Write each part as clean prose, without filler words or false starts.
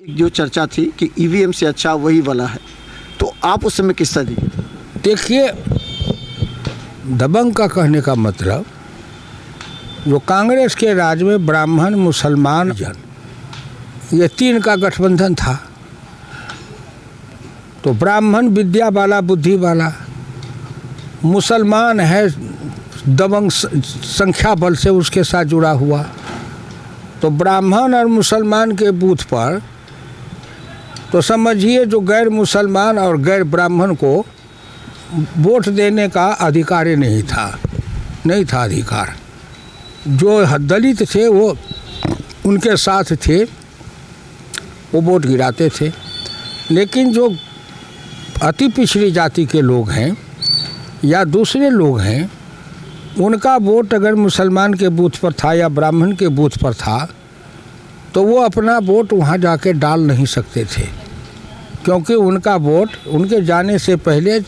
जो चर्चा थी कि ईवीएम से अच्छा वही वाला है, तो आप उस समय किस तरह दिखे? देखिए, दबंग का कहने का मतलब, जो कांग्रेस के राज में ब्राह्मण मुसलमान जन ये तीन का गठबंधन था, तो ब्राह्मण विद्या वाला बुद्धि वाला, मुसलमान है दबंग संख्या बल से उसके साथ जुड़ा हुआ, तो ब्राह्मण और मुसलमान के बूथ पर तो समझिए जो गैर मुसलमान और गैर ब्राह्मण को वोट देने का अधिकार ही नहीं था अधिकार। जो दलित थे वो उनके साथ थे, वो वोट गिराते थे। लेकिन जो अति पिछड़ी जाति के लोग हैं या दूसरे लोग हैं, उनका वोट अगर मुसलमान के बूथ पर था या ब्राह्मण के बूथ पर था, तो वो अपना वोट वहाँ जाके डाल नहीं सकते थे, क्योंकि उनका वोट उनके जाने से पहले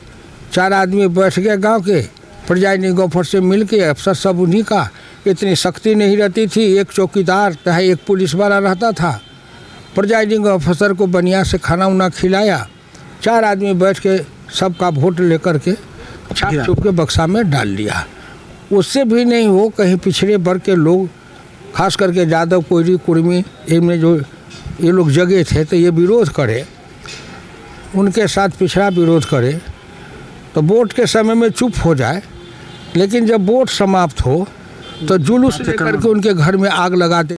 चार आदमी बैठ गए गांव के प्रिजाइडिंग गवर्नर से मिल के, अफसर सब उन्हीं का, इतनी सख्ती नहीं रहती थी। एक चौकीदार चाहे एक पुलिस वाला रहता था, प्रिजाइडिंग अफसर को बढ़िया से खाना उना खिलाया, चार आदमी बैठ के सबका वोट लेकर के छाप छुप के बक्सा में डाल लिया। उससे भी नहीं हो, कहीं पिछड़े वर्ग के लोग, खास करके यादव कोयरी कुर्मी, इनमें जो ये लोग जगे थे, तो ये विरोध करे, उनके साथ पिछड़ा विरोध करे, तो वोट के समय में चुप हो जाए। लेकिन जब वोट समाप्त हो तो जुलूस लेकर के उनके घर में आग लगा दे।